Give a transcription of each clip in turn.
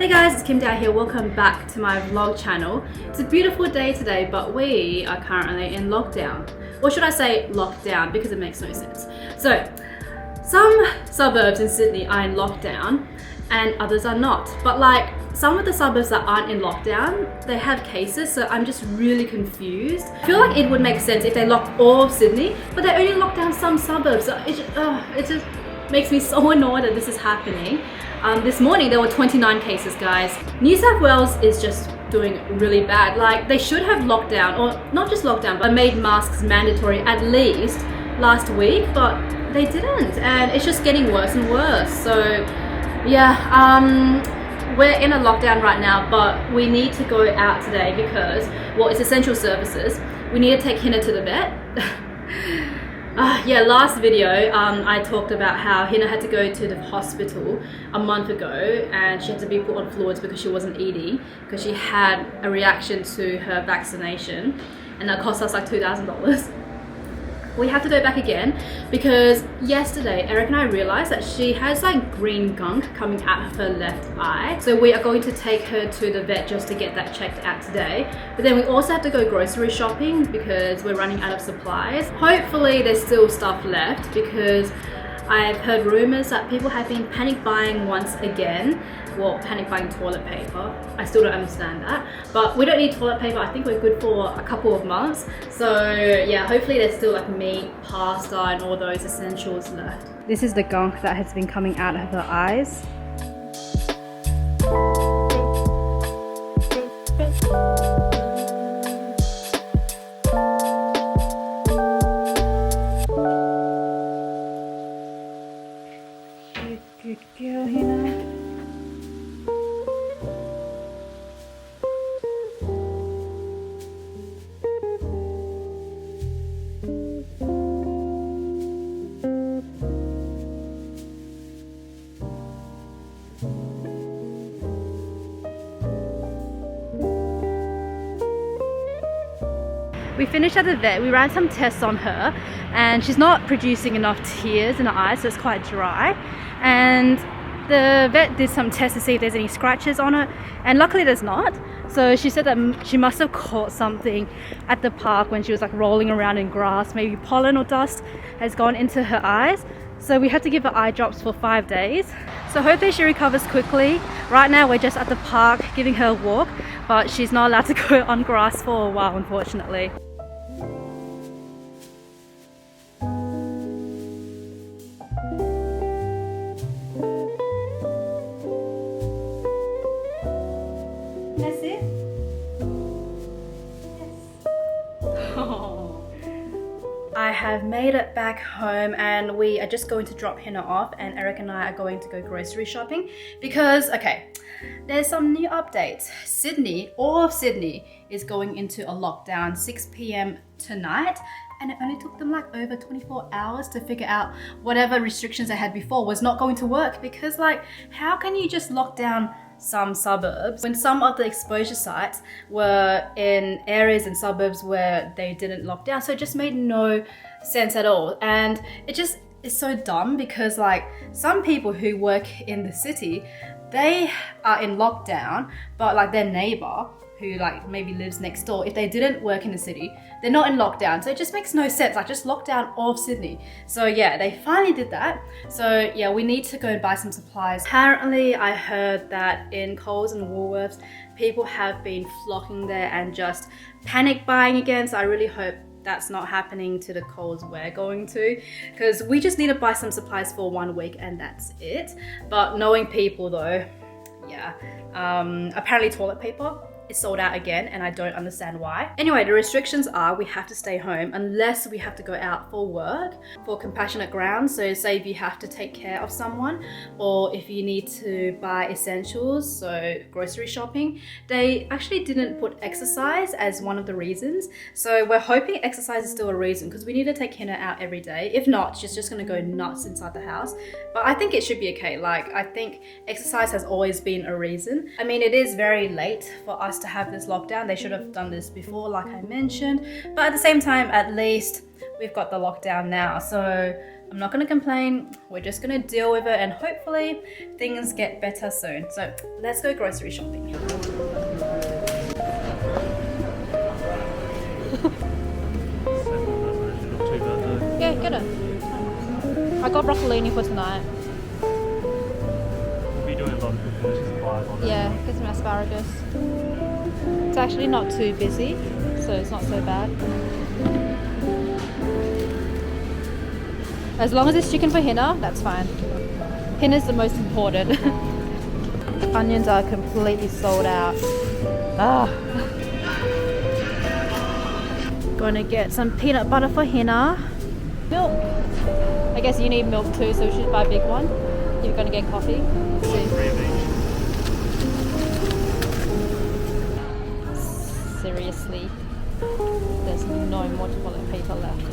Hey guys, it's Kim Dow here. Welcome back to my vlog channel. It's a beautiful day today, but we are currently in lockdown. Or should I say lockdown, because it makes no sense. So, some suburbs in Sydney are in lockdown and others are not. But like, some of the suburbs that aren't in lockdown, they have cases, so I'm just really confused. I feel like it would make sense if they locked all of Sydney, but they only locked down some suburbs. So it just makes me so annoyed that this is happening. This morning there were 29 cases, guys. New South Wales is just doing really bad. Like, they should have locked down, or not just locked down, but made masks mandatory at least last week, but they didn't, and it's just getting worse and worse. So yeah, we're in a lockdown right now, but we need to go out today because, well, it's essential services. We need to take Hina to the vet. Yeah, last video I talked about how Hina had to go to the hospital a month ago and she had to be put on fluids because she wasn't eating because she had a reaction to her vaccination, and that cost us like $2,000. We have to go back again because yesterday Eric and I realized that she has like green gunk coming out of her left eye. So we are going to take her to the vet just to get that checked out today. But then we also have to go grocery shopping because we're running out of supplies. Hopefully there's still stuff left because I've heard rumors that people have been panic buying once again. Well, panic buying toilet paper. I still don't understand that, but we don't need toilet paper. I think we're good for a couple of months. So yeah, hopefully there's still like meat, pasta, and all those essentials left. This is the gunk that has been coming out of her eyes. Good girl, Hina. We finished at the vet, we ran some tests on her and she's not producing enough tears in her eyes, so it's quite dry. And the vet did some tests to see if there's any scratches on it, and luckily there's not. So she said that she must have caught something at the park when she was like rolling around in grass. Maybe pollen or dust has gone into her eyes. So we had to give her eye drops for 5 days. So hopefully she recovers quickly. Right now we're just at the park giving her a walk, but she's not allowed to go on grass for a while, unfortunately. That's it? Yes. Oh. I have made it back home and we are just going to drop Hina off, and Eric and I are going to go grocery shopping because, okay, there's some new updates. Sydney, all of Sydney is going into a lockdown 6 p.m. tonight, and it only took them like over 24 hours to figure out whatever restrictions they had before was not going to work. Because like, how can you just lock down some suburbs when some of the exposure sites were in areas and suburbs where they didn't lock down? So it just made no sense at all, and it just is so dumb because like, some people who work in the city, they are in lockdown, but like their neighbor who like maybe lives next door, if they didn't work in the city, they're not in lockdown. So it just makes no sense, like just lock down all of Sydney. So yeah, they finally did that. So yeah, we need to go and buy some supplies. Apparently I heard that in Coles and Woolworths, people have been flocking there and just panic buying again. So I really hope that's not happening to the Coles we're going to, because we just need to buy some supplies for 1 week and that's it. But knowing people though, yeah, apparently toilet paper is sold out again, and I don't understand why. Anyway, the restrictions are we have to stay home unless we have to go out for work for compassionate grounds. So say if you have to take care of someone, or if you need to buy essentials, so grocery shopping. They actually didn't put exercise as one of the reasons. So we're hoping exercise is still a reason because we need to take Hina out every day. If not, she's just gonna go nuts inside the house. But I think it should be okay. Like, I think exercise has always been a reason. I mean, it is very late for us to have this lockdown. They should have done this before, like I mentioned, but at the same time, at least we've got the lockdown now, so I'm not gonna complain. We're just gonna deal with it and hopefully things get better soon. So let's go grocery shopping. Yeah, get it. I got broccolini for tonight. We'll be doing lunch before this is live on. Yeah, get some asparagus. It's actually not too busy, so it's not so bad. As long as it's chicken for Hina, that's fine. Hina's the most important. Onions are completely sold out. Gonna get some peanut butter for Hina. Milk. I guess you need milk too, so we should buy a big one. You're gonna get coffee. Let's see. Seriously, there's no more toilet paper left.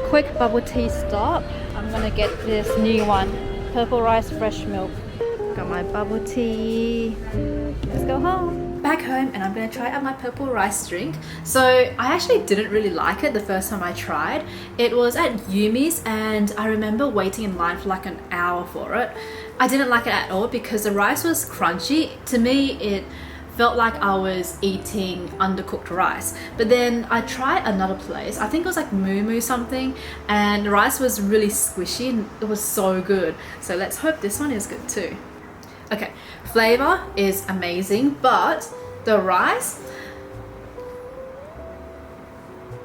Quick bubble tea stop. I'm gonna get this new one, purple rice fresh milk. Got my bubble tea. Let's go home. Back home, and I'm gonna try out my purple rice drink. So I actually didn't really like it the first time I tried. It was at Yumi's and I remember waiting in line for like an hour for it. I didn't like it at all because the rice was crunchy. To me, it felt like I was eating undercooked rice. But then I tried another place, I think it was like Moo Moo something, and the rice was really squishy and it was so good. So let's hope this one is good too. Okay, flavor is amazing, but the rice,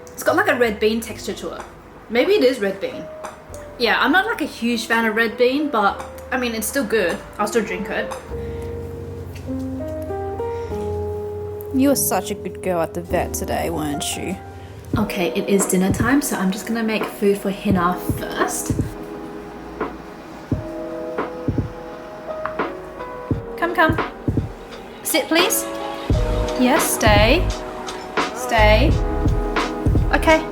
it's got like a red bean texture to it. Maybe it is red bean. Yeah, I'm not like a huge fan of red bean, but I mean, it's still good. I'll still drink it. You were such a good girl at the vet today, weren't you? Okay, it is dinner time, so I'm just gonna make food for Hina first. Come. Sit, please. Yes, stay. Stay. Okay.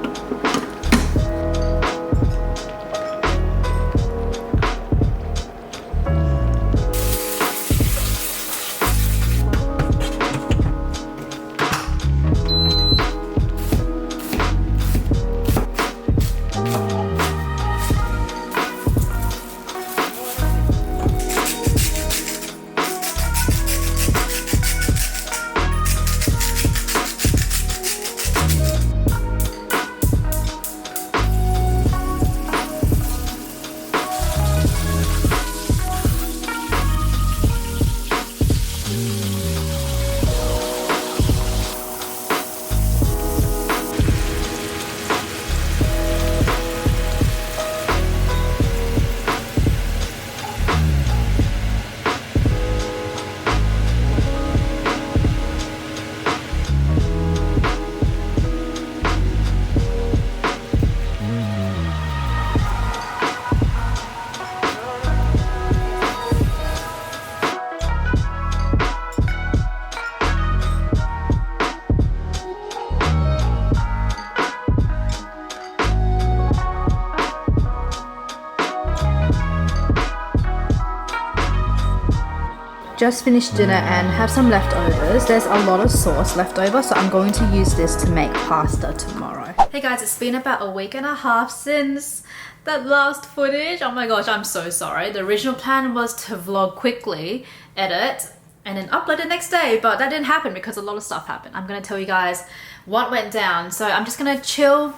Just finished dinner and have some leftovers. There's a lot of sauce left over, so I'm going to use this to make pasta tomorrow. Hey guys, it's been about a week and a half since that last footage. Oh my gosh, I'm so sorry. The original plan was to vlog quickly, edit, and then upload it next day, but that didn't happen because a lot of stuff happened. I'm gonna tell you guys what went down. So I'm just gonna chill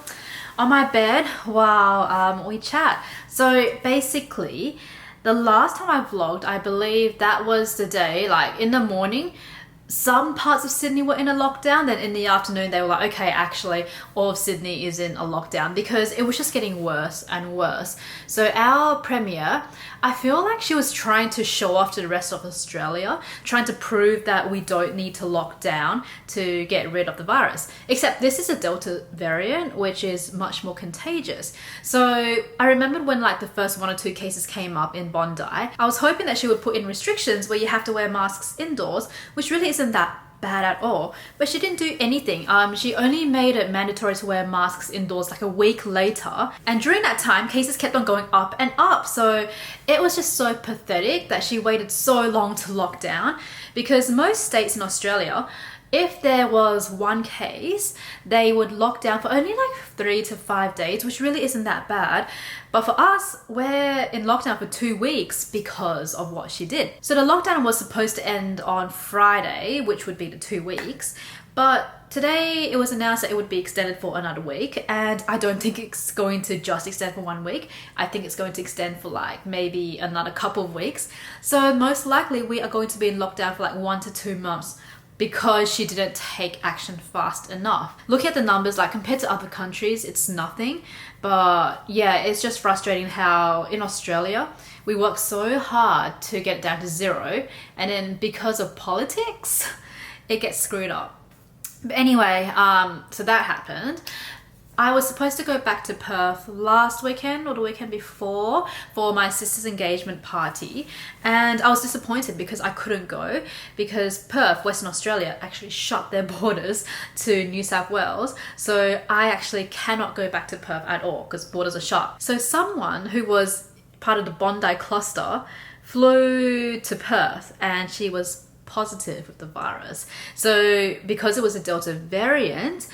on my bed while we chat. So basically, the last time I vlogged, I believe that was the day, like in the morning, some parts of Sydney were in a lockdown. Then in the afternoon they were like, okay, actually all of Sydney is in a lockdown, because it was just getting worse and worse. So our premier, I feel like she was trying to show off to the rest of Australia, trying to prove that we don't need to lock down to get rid of the virus. Except this is a Delta variant, which is much more contagious. So I remembered when like the first 1 or 2 cases came up in Bondi, I was hoping that she would put in restrictions where you have to wear masks indoors, which really isn't that bad at all. But she didn't do anything. She only made it mandatory to wear masks indoors like a week later, and during that time cases kept on going up and up. So it was just so pathetic that she waited so long to lock down, because most states in Australia, if there was 1 case, they would lock down for only like 3 to 5 days, which really isn't that bad. But for us, we're in lockdown for 2 weeks because of what she did. So the lockdown was supposed to end on Friday, which would be the 2 weeks. But today it was announced that it would be extended for another week, and I don't think it's going to just extend for 1 week. I think it's going to extend for like maybe another couple of weeks. So most likely we are going to be in lockdown for like 1 to 2 months, because she didn't take action fast enough. Looking at the numbers, like compared to other countries, it's nothing. But yeah, it's just frustrating how in Australia, we work so hard to get it down to 0. And then because of politics, it gets screwed up. But anyway, so that happened. I was supposed to go back to Perth last weekend or the weekend before for my sister's engagement party, and I was disappointed because I couldn't go, because Perth, Western Australia, actually shut their borders to New South Wales. So I actually cannot go back to Perth at all because borders are shut. So someone who was part of the Bondi cluster flew to Perth, and she was positive with the virus. So because it was a Delta variant,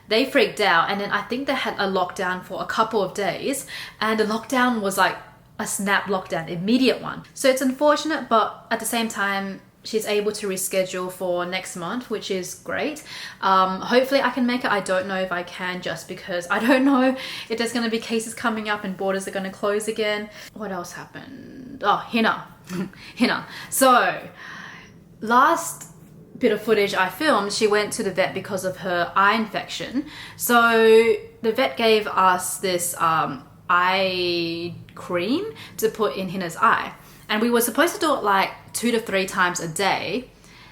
they freaked out, and then I think they had a lockdown for a couple of days, and the lockdown was like a snap lockdown, immediate one. So it's unfortunate, but at the same time, she's able to reschedule for next month, which is great. Hopefully I can make it. I don't know if I can, just because I don't know if there's going to be cases coming up and borders are going to close again. What else happened? Oh, Hina. Hina. So last bit of footage I filmed, she went to the vet because of her eye infection. So the vet gave us this eye cream to put in Hina's eye, and we were supposed to do it like 2 to 3 times a day,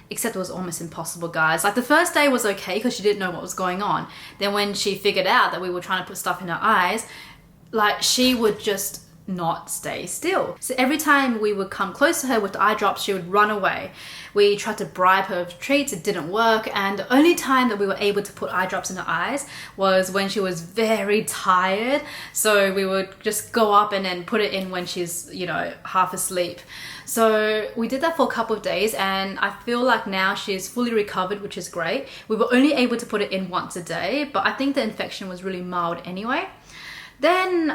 except it was almost impossible, guys. Like the first day was okay because she didn't know what was going on. Then when she figured out that we were trying to put stuff in her eyes, like she would just not stay still. So every time we would come close to her with the eye drops, she would run away. We tried to bribe her with treats, it didn't work, and the only time that we were able to put eye drops in her eyes was when she was very tired. So we would just go up and then put it in when she's, you know, half asleep. So we did that for a couple of days, and I feel like now she's fully recovered, which is great. We were only able to put it in once a day, but I think the infection was really mild anyway. Then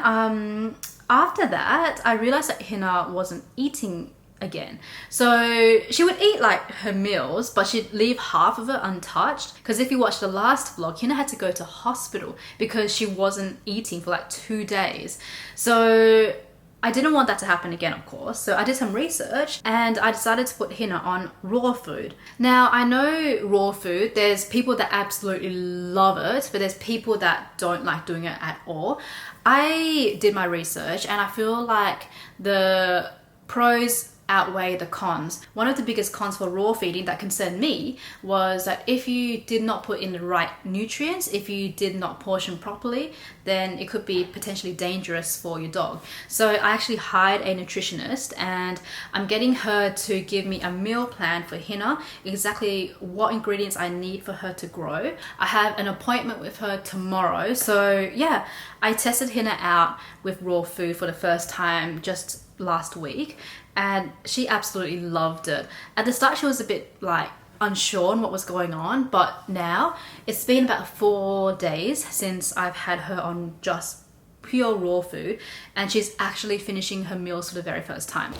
after that, I realized that Hina wasn't eating again. So she would eat like her meals, but she'd leave half of it untouched. Because if you watch the last vlog, Hina had to go to hospital because she wasn't eating for like 2 days. So I didn't want that to happen again, of course. So I did some research and I decided to put Hina on raw food. Now, I know raw food, there's people that absolutely love it, but there's people that don't like doing it at all. I did my research and I feel like the pros outweigh the cons. One of the biggest cons for raw feeding that concerned me was that if you did not put in the right nutrients, if you did not portion properly, then it could be potentially dangerous for your dog. So I actually hired a nutritionist and I'm getting her to give me a meal plan for Hina, exactly what ingredients I need for her to grow. I have an appointment with her tomorrow. So yeah, I tested Hina out with raw food for the first time just last week, and she absolutely loved it. At the start she was a bit like unsure on what was going on, but now it's been about 4 days since I've had her on just pure raw food, and she's actually finishing her meals for the very first time.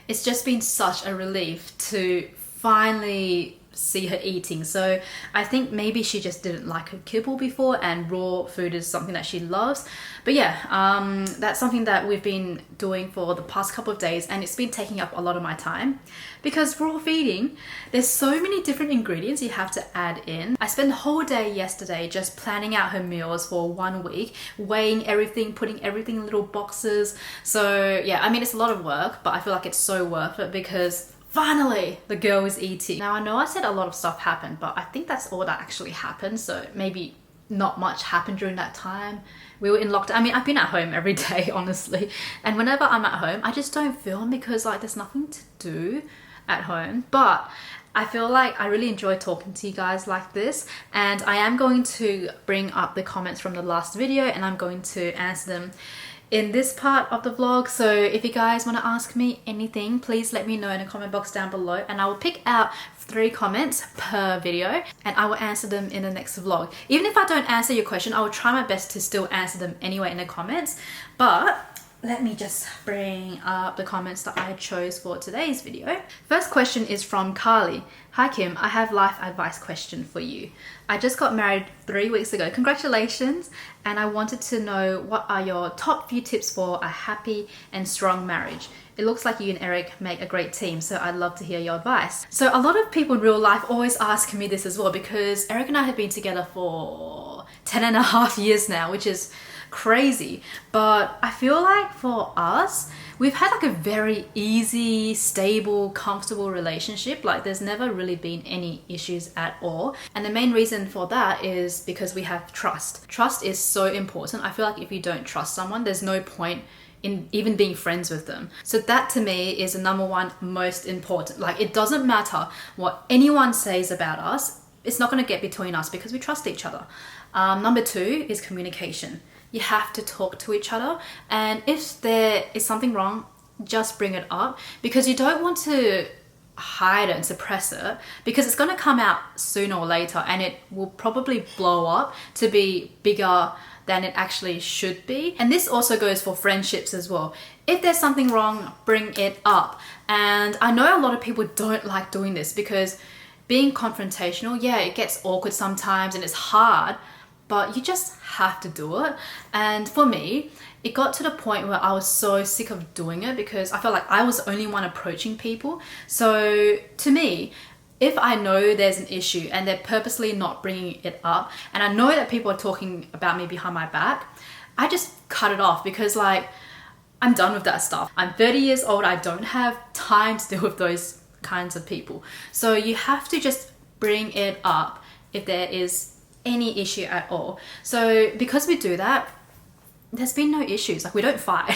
It's just been such a relief to finally see her eating. So I think maybe she just didn't like her kibble before, and raw food is something that she loves. But yeah, that's something that we've been doing for the past couple of days, and it's been taking up a lot of my time because raw feeding, there's so many different ingredients you have to add in. I spent the whole day yesterday just planning out her meals for 1 week, weighing everything, putting everything in little boxes. So yeah, I mean, it's a lot of work, but I feel like it's so worth it because finally, the girl is eating. Now, I know I said a lot of stuff happened, but I think that's all that actually happened. So maybe not much happened during that time. We were in lockdown. I mean, I've been at home every day, honestly. And whenever I'm at home, I just don't film because like there's nothing to do at home. But I feel like I really enjoy talking to you guys like this. And I am going to bring up the comments from the last video and I'm going to answer them in this part of the vlog. So if you guys want to ask me anything, please let me know in the comment box down below, and I will pick out 3 comments per video and I will answer them in the next vlog. Even if I don't answer your question, I will try my best to still answer them anyway in the comments. But let me just bring up the comments that I chose for today's video. First question is from Carly. Hi Kim, I have life advice question for you. I just got married 3 weeks ago. Congratulations. And I wanted to know what are your top few tips for a happy and strong marriage. It looks like you and Eric make a great team, so I'd love to hear your advice. So a lot of people in real life always ask me this as well, because Eric and I have been together for 10.5 years now, which is crazy. But I feel like for us, we've had like a very easy, stable, comfortable relationship. Like there's never really been any issues at all. And the main reason for that is because we have trust. Trust is so important. I feel like if you don't trust someone, there's no point in even being friends with them. So that to me is the number one most important. Like it doesn't matter what anyone says about us, it's not gonna get between us because we trust each other. Number 2 is communication. You have to talk to each other, and if there is something wrong, just bring it up, because you don't want to hide it and suppress it, because it's going to come out sooner or later and it will probably blow up to be bigger than it actually should be. And this also goes for friendships as well. If there's something wrong, bring it up. And I know a lot of people don't like doing this because being confrontational, yeah, it gets awkward sometimes and it's hard, but you just have to do it. And for me, it got to the point where I was so sick of doing it because I felt like I was the only one approaching people. So to me, if I know there's an issue and they're purposely not bringing it up, and I know that people are talking about me behind my back, I just cut it off because like, I'm done with that stuff. I'm 30 years old. I don't have time to deal with those kinds of people. So you have to just bring it up if there is any issue at all. So because we do that, there's been no issues. Like we don't fight.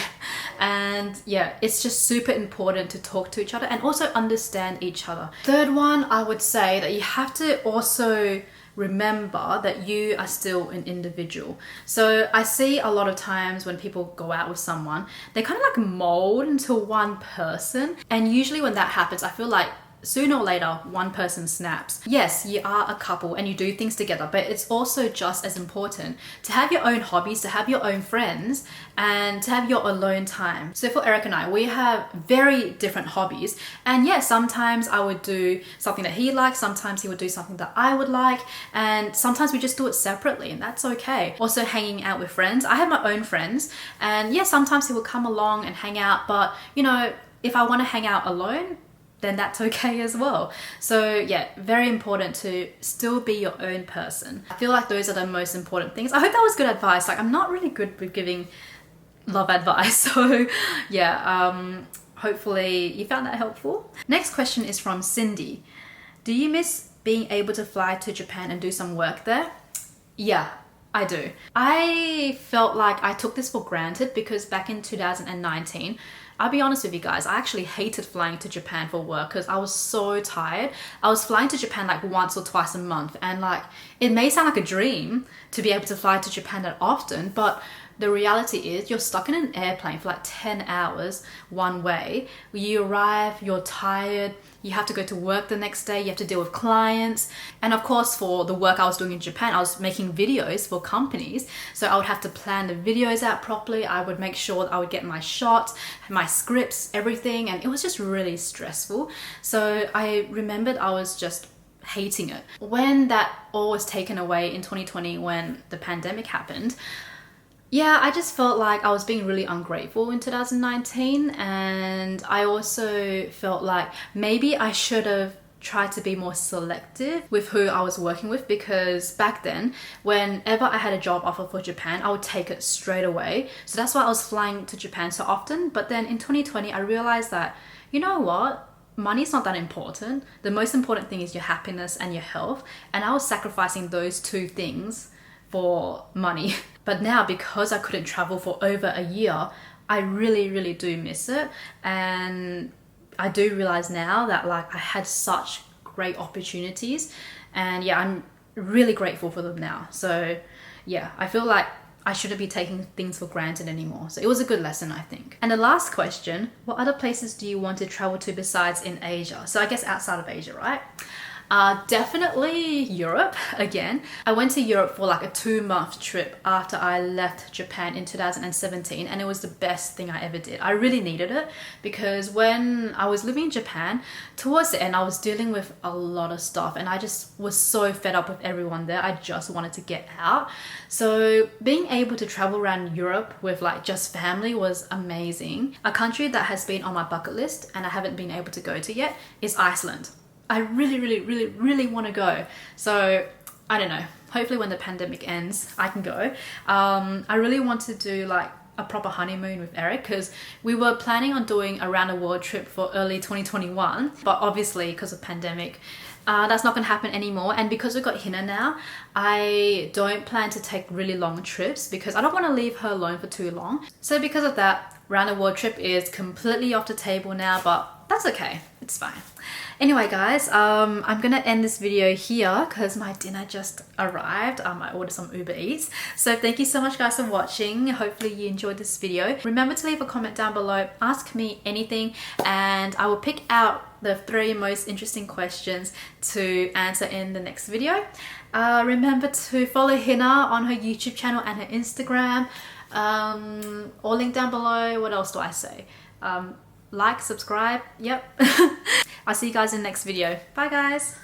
And yeah, it's just super important to talk to each other and also understand each other. Third one, I would say that you have to also remember that you are still an individual. So I see a lot of times when people go out with someone, they kind of like mold into one person. And usually when that happens, I feel like sooner or later, one person snaps. Yes, you are a couple and you do things together, but it's also just as important to have your own hobbies, to have your own friends, and to have your alone time. So for Eric and I, we have very different hobbies. And yes, sometimes I would do something that he likes, sometimes he would do something that I would like, and sometimes we just do it separately, and that's okay. Also hanging out with friends. I have my own friends, and yeah, sometimes he will come along and hang out, but you know, if I want to hang out alone, then that's okay as well. So yeah, very important to still be your own person. I feel like those are the most important things. I hope that was good advice. Like I'm not really good with giving love advice. So yeah, hopefully you found that helpful. Next question is from Cindy. Do you miss being able to fly to Japan and do some work there? Yeah, I do. I felt like I took this for granted because back in 2019, I'll be honest with you guys, I actually hated flying to Japan for work because I was so tired. I was flying to Japan like once or twice a month, and like it may sound like a dream to be able to fly to Japan that often, but the reality is you're stuck in an airplane for like 10 hours one way. You arrive, you're tired, you have to go to work the next day, you have to deal with clients. And of course, for the work I was doing in Japan, I was making videos for companies. So I would have to plan the videos out properly. I would make sure that I would get my shots, my scripts, everything. And it was just really stressful. So I remembered I was just hating it. When that all was taken away in 2020 when the pandemic happened, yeah, I just felt like I was being really ungrateful in 2019, and I also felt like maybe I should have tried to be more selective with who I was working with, because back then, whenever I had a job offer for Japan, I would take it straight away. So that's why I was flying to Japan so often. But then in 2020, I realized that, you know what? Money's not that important. The most important thing is your happiness and your health. And I was sacrificing those two things for money. But now, because I couldn't travel for over a year, I really, really do miss it. And I do realize now that like I had such great opportunities, and yeah, I'm really grateful for them now. So yeah, I feel like I shouldn't be taking things for granted anymore. So it was a good lesson, I think. And the last question, what other places do you want to travel to besides in Asia? So I guess outside of Asia, right? Definitely Europe again. I went to Europe for like a 2-month trip after I left Japan in 2017, and it was the best thing I ever did. I really needed it because when I was living in Japan, towards the end I was dealing with a lot of stuff and I just was so fed up with everyone there. I just wanted to get out. So being able to travel around Europe with like just family was amazing. A country that has been on my bucket list and I haven't been able to go to yet is Iceland. I really, really, really, really want to go. So I don't know. Hopefully when the pandemic ends, I can go. I really want to do like a proper honeymoon with Eric, because we were planning on doing a round the world trip for early 2021. But obviously because of pandemic, that's not going to happen anymore. And because we've got Hina now, I don't plan to take really long trips because I don't want to leave her alone for too long. So because of that, round the world trip is completely off the table now, but that's okay. It's fine. Anyway guys, I'm gonna end this video here because my dinner just arrived. I ordered some Uber Eats. So thank you so much guys for watching. Hopefully you enjoyed this video. Remember to leave a comment down below, ask me anything, and I will pick out the 3 most interesting questions to answer in the next video. Remember to follow Hina on her YouTube channel and her Instagram. All linked down below. What else do I say? Like, subscribe, yep. I'll see you guys in the next video. Bye guys.